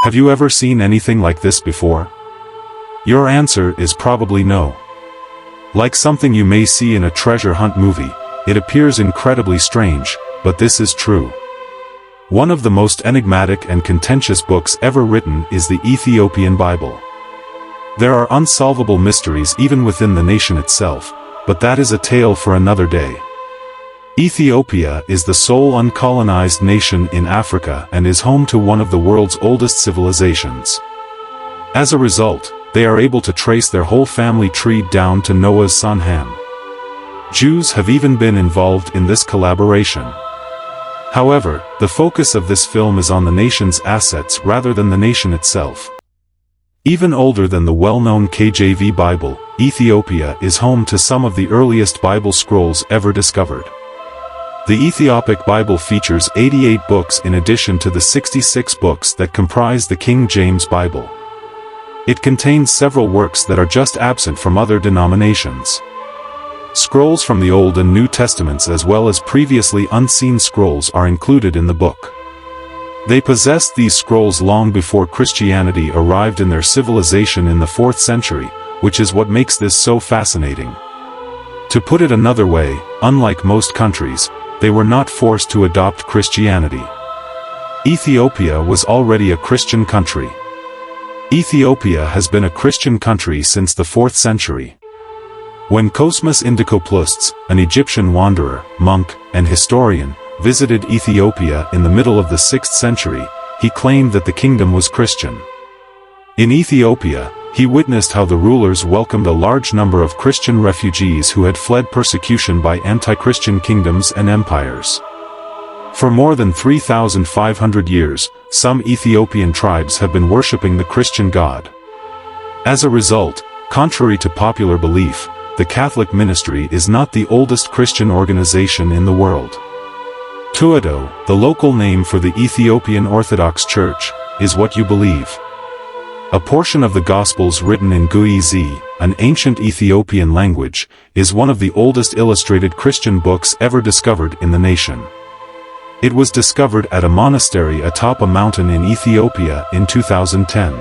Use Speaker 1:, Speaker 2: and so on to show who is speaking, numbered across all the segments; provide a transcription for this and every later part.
Speaker 1: Have you ever seen anything like this before? Your answer is probably no. Like something you may see in a treasure hunt movie, it appears incredibly strange, but this is true. One of the most enigmatic and contentious books ever written is the Ethiopian Bible. There are unsolvable mysteries even within the nation itself, but that is a tale for another day. Ethiopia is the sole uncolonized nation in Africa and is home to one of the world's oldest civilizations. As a result, they are able to trace their whole family tree down to Noah's son Ham. Jews have even been involved in this collaboration. However, the focus of this film is on the nation's assets rather than the nation itself. Even older than the well-known KJV Bible, Ethiopia is home to some of the earliest Bible scrolls ever discovered. The Ethiopic Bible features 88 books in addition to the 66 books that comprise the King James Bible. It contains several works that are just absent from other denominations. Scrolls from the Old and New Testaments as well as previously unseen scrolls are included in the book. They possessed these scrolls long before Christianity arrived in their civilization in the 4th century, which is what makes this so fascinating. To put it another way, unlike most countries, they were not forced to adopt Christianity. Ethiopia was already a Christian country. Ethiopia has been a Christian country since the 4th century. When Cosmas Indicopleustes, an Egyptian wanderer, monk, and historian, visited Ethiopia in the middle of the 6th century, he claimed that the kingdom was Christian. In Ethiopia, he witnessed how the rulers welcomed a large number of Christian refugees who had fled persecution by anti-Christian kingdoms and empires. For more than 3,500 years, some Ethiopian tribes have been worshipping the Christian God. As a result, contrary to popular belief, the Catholic ministry is not the oldest Christian organization in the world. Tuado, the local name for the Ethiopian Orthodox Church, is what you believe. A portion of the Gospels written in Guizi, an ancient Ethiopian language, is one of the oldest illustrated Christian books ever discovered in the nation. It was discovered at a monastery atop a mountain in Ethiopia in 2010.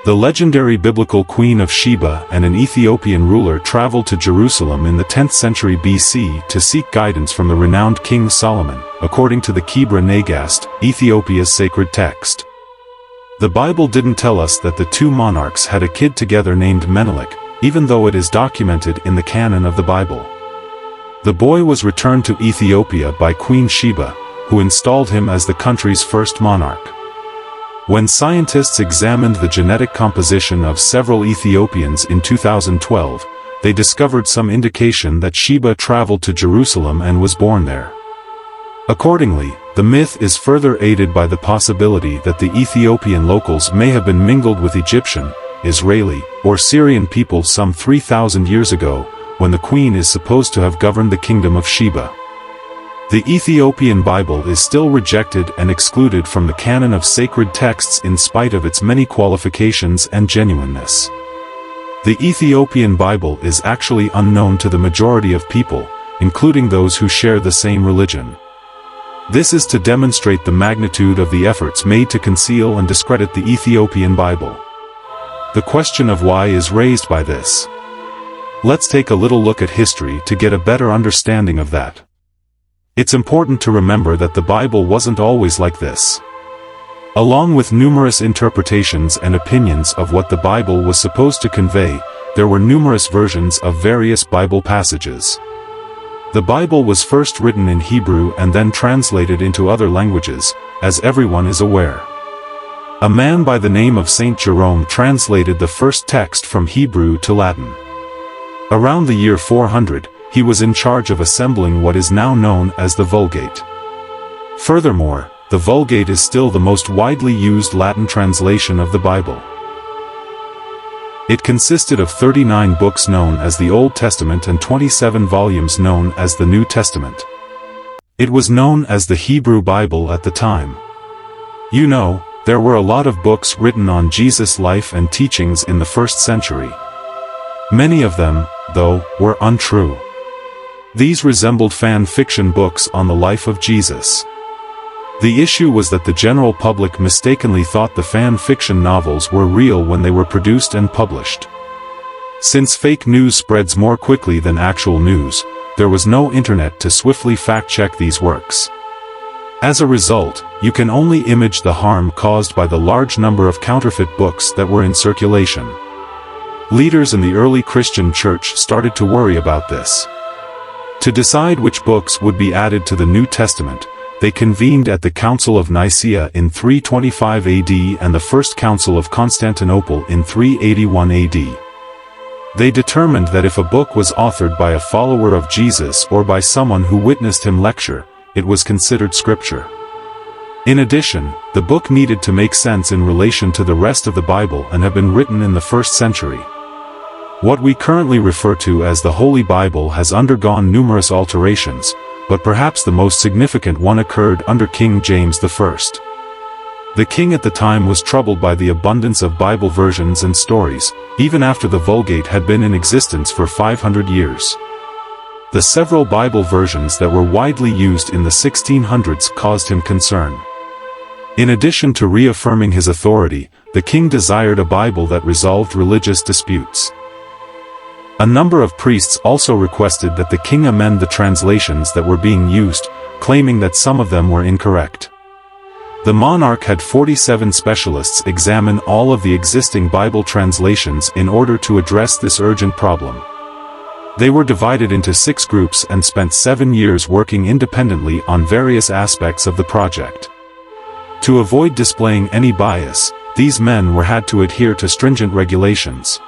Speaker 1: The legendary biblical Queen of Sheba and an Ethiopian ruler traveled to Jerusalem in the 10th century BC to seek guidance from the renowned King Solomon, according to the Kebra Nagast, Ethiopia's sacred text. The Bible didn't tell us that the two monarchs had a kid together named Menelik, even though it is documented in the canon of the Bible. The boy was returned to Ethiopia by Queen Sheba, who installed him as the country's first monarch. When scientists examined the genetic composition of several Ethiopians in 2012, they discovered some indication that Sheba traveled to Jerusalem and was born there. Accordingly, the myth is further aided by the possibility that the Ethiopian locals may have been mingled with Egyptian, Israeli, or Syrian people some 3,000 years ago, when the queen is supposed to have governed the kingdom of Sheba. The Ethiopian Bible is still rejected and excluded from the canon of sacred texts in spite of its many qualifications and genuineness. The Ethiopian Bible is actually unknown to the majority of people, including those who share the same religion. This is to demonstrate the magnitude of the efforts made to conceal and discredit the Ethiopian Bible. The question of why is raised by this. Let's take a little look at history to get a better understanding of that. It's important to remember that the Bible wasn't always like this. Along with numerous interpretations and opinions of what the Bible was supposed to convey, there were numerous versions of various Bible passages. The Bible was first written in Hebrew and then translated into other languages, as everyone is aware. A man by the name of Saint Jerome translated the first text from Hebrew to Latin. Around the year 400, he was in charge of assembling what is now known as the Vulgate. Furthermore, the Vulgate is still the most widely used Latin translation of the Bible. It consisted of 39 books known as the Old Testament and 27 volumes known as the New Testament. It was known as the Hebrew Bible at the time. You know, there were a lot of books written on Jesus' life and teachings in the 1st century. Many of them, though, were untrue. These resembled fan fiction books on the life of Jesus. The issue was that the general public mistakenly thought the fan fiction novels were real when they were produced and published. Since fake news spreads more quickly than actual news, there was no internet to swiftly fact-check these works. As a result, you can only imagine the harm caused by the large number of counterfeit books that were in circulation. Leaders in the early Christian church started to worry about this. To decide which books would be added to the New Testament, they convened at the Council of Nicaea in 325 AD and the First Council of Constantinople in 381 AD. They determined that if a book was authored by a follower of Jesus or by someone who witnessed him lecture, it was considered scripture. In addition, the book needed to make sense in relation to the rest of the Bible and have been written in the 1st century. What we currently refer to as the Holy Bible has undergone numerous alterations, but perhaps the most significant one occurred under King James I. The king at the time was troubled by the abundance of Bible versions and stories, even after the Vulgate had been in existence for 500 years. The several Bible versions that were widely used in the 1600s caused him concern. In addition to reaffirming his authority, the king desired a Bible that resolved religious disputes. A number of priests also requested that the king amend the translations that were being used, claiming that some of them were incorrect. The monarch had 47 specialists examine all of the existing Bible translations in order to address this urgent problem. They were divided into 6 groups and spent 7 years working independently on various aspects of the project. To avoid displaying any bias, these men had to adhere to stringent regulations.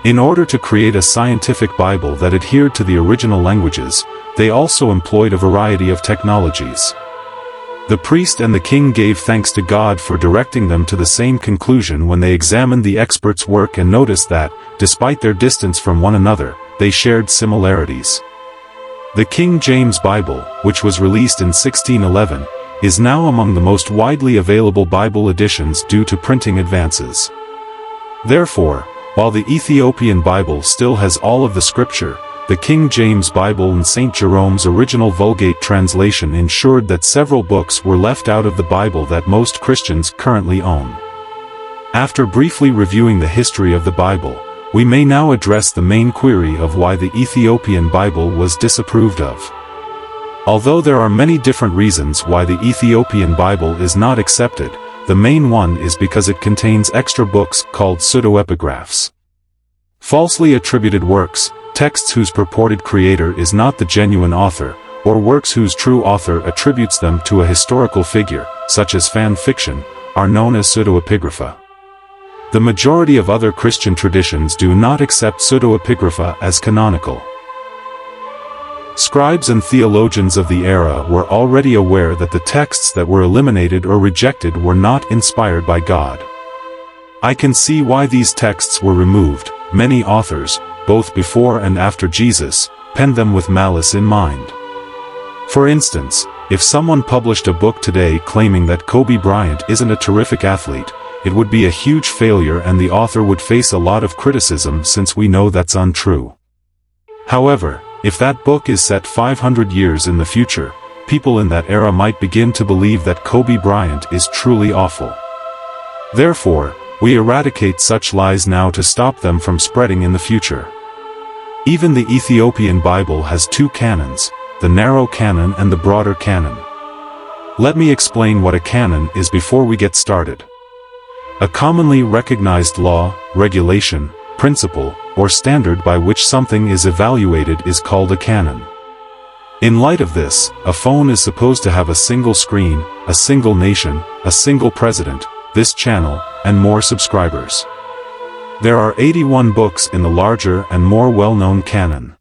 Speaker 1: In order to create a scientific Bible that adhered to the original languages, they also employed a variety of technologies. The priest and the king gave thanks to God for directing them to the same conclusion when they examined the experts' work and noticed that, despite their distance from one another, they shared similarities. The King James Bible, which was released in 1611, is now among the most widely available Bible editions due to printing advances. Therefore, while the Ethiopian Bible still has all of the scripture, the King James Bible and St. Jerome's original Vulgate translation ensured that several books were left out of the Bible that most Christians currently own. After briefly reviewing the history of the Bible, we may now address the main query of why the Ethiopian Bible was disapproved of. Although there are many different reasons why the Ethiopian Bible is not accepted, the main one is because it contains extra books called pseudoepigraphs. Falsely attributed works, texts whose purported creator is not the genuine author, or works whose true author attributes them to a historical figure, such as fan fiction, are known as pseudoepigrapha. The majority of other Christian traditions do not accept pseudoepigrapha as canonical. Scribes and theologians of the era were already aware that the texts that were eliminated or rejected were not inspired by God. I can see why these texts were removed. Many authors, both before and after Jesus, penned them with malice in mind. For instance, if someone published a book today claiming that Kobe Bryant isn't a terrific athlete, it would be a huge failure and the author would face a lot of criticism since we know that's untrue. However, if that book is set 500 years in the future, people in that era might begin to believe that Kobe Bryant is truly awful. Therefore, we eradicate such lies now to stop them from spreading in the future. Even the Ethiopian Bible has 2 canons, the narrow canon and the broader canon. Let me explain what a canon is before we get started. A commonly recognized law, regulation, principle, or standard by which something is evaluated is called a canon. In light of this, a phone is supposed to have a single screen, a single nation, a single president, this channel, and more subscribers. There are 81 books in the larger and more well-known canon.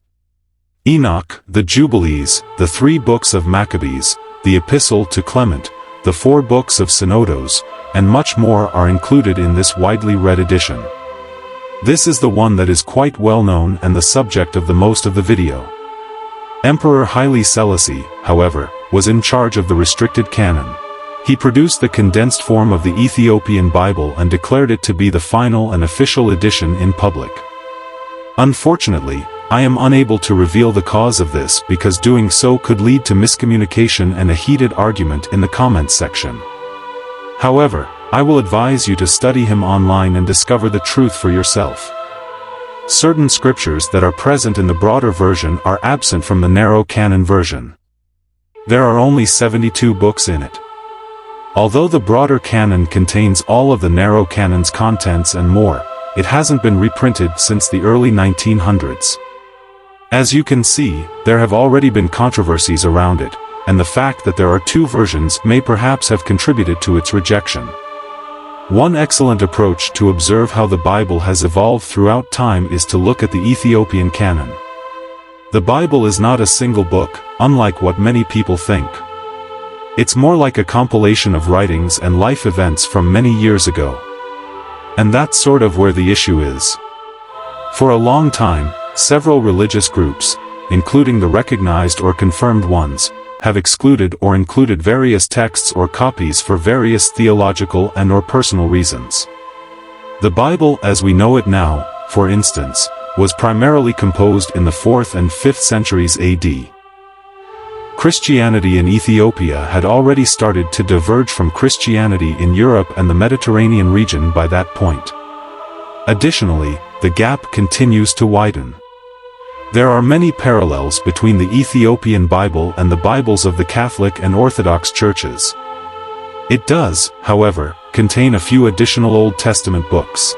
Speaker 1: Enoch, the Jubilees, the 3 books of Maccabees, the Epistle to Clement, the 4 books of Synodos, and much more are included in this widely read edition. This is the one that is quite well known and the subject of the most of the video. Emperor Haile Selassie, however, was in charge of the restricted canon. He produced the condensed form of the Ethiopian Bible and declared it to be the final and official edition in public. Unfortunately, I am unable to reveal the cause of this because doing so could lead to miscommunication and a heated argument in the comments section. However, I will advise you to study him online and discover the truth for yourself. Certain scriptures that are present in the broader version are absent from the narrow canon version. There are only 72 books in it. Although the broader canon contains all of the narrow canon's contents and more, it hasn't been reprinted since the early 1900s. As you can see, there have already been controversies around it, and the fact that there are two versions may perhaps have contributed to its rejection. One excellent approach to observe how the Bible has evolved throughout time is to look at the Ethiopian canon. The Bible is not a single book, unlike what many people think. It's more like a compilation of writings and life events from many years ago. And that's sort of where the issue is. For a long time, several religious groups, including the recognized or confirmed ones, have excluded or included various texts or copies for various theological and/or personal reasons. The Bible as we know it now, for instance, was primarily composed in the 4th and 5th centuries AD. Christianity in Ethiopia had already started to diverge from Christianity in Europe and the Mediterranean region by that point. Additionally, the gap continues to widen. There are many parallels between the Ethiopian Bible and the Bibles of the Catholic and Orthodox churches. It does, however, contain a few additional Old Testament books.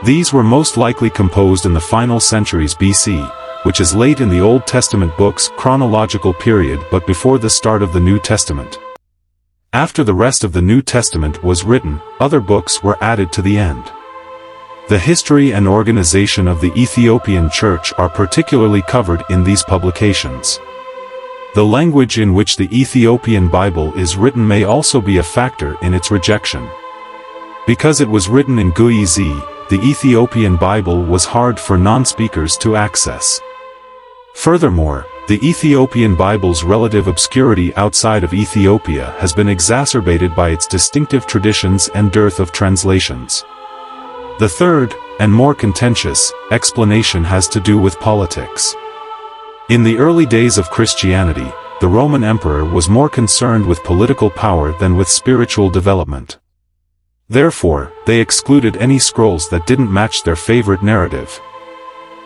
Speaker 1: These were most likely composed in the final centuries BC, which is late in the Old Testament books' chronological period but before the start of the New Testament. After the rest of the New Testament was written, other books were added to the end. The history and organization of the Ethiopian Church are particularly covered in these publications. The language in which the Ethiopian Bible is written may also be a factor in its rejection. Because it was written in Guizi, the Ethiopian Bible was hard for non-speakers to access. Furthermore, the Ethiopian Bible's relative obscurity outside of Ethiopia has been exacerbated by its distinctive traditions and dearth of translations. The third, and more contentious, explanation has to do with politics. In the early days of Christianity, the Roman emperor was more concerned with political power than with spiritual development. Therefore, they excluded any scrolls that didn't match their favorite narrative.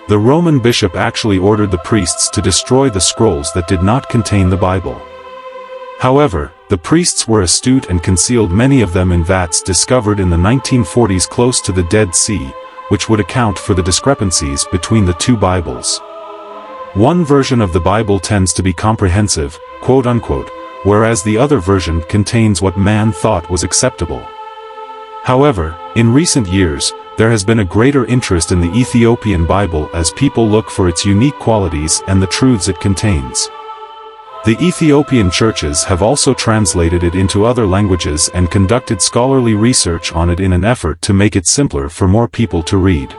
Speaker 1: The Roman bishop actually ordered the priests to destroy the scrolls that did not contain the Bible. However, the priests were astute and concealed many of them in vats discovered in the 1940s close to the Dead Sea, which would account for the discrepancies between the two Bibles. One version of the Bible tends to be comprehensive, quote-unquote, whereas the other version contains what man thought was acceptable. However, in recent years, there has been a greater interest in the Ethiopian Bible as people look for its unique qualities and the truths it contains. The Ethiopian churches have also translated it into other languages and conducted scholarly research on it in an effort to make it simpler for more people to read.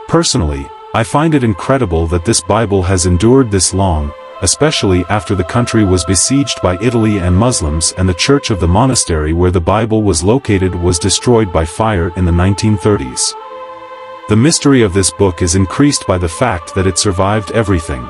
Speaker 1: Personally, I find it incredible that this Bible has endured this long, especially after the country was besieged by Italy and Muslims and the church of the monastery where the Bible was located was destroyed by fire in the 1930s. The mystery of this book is increased by the fact that it survived everything.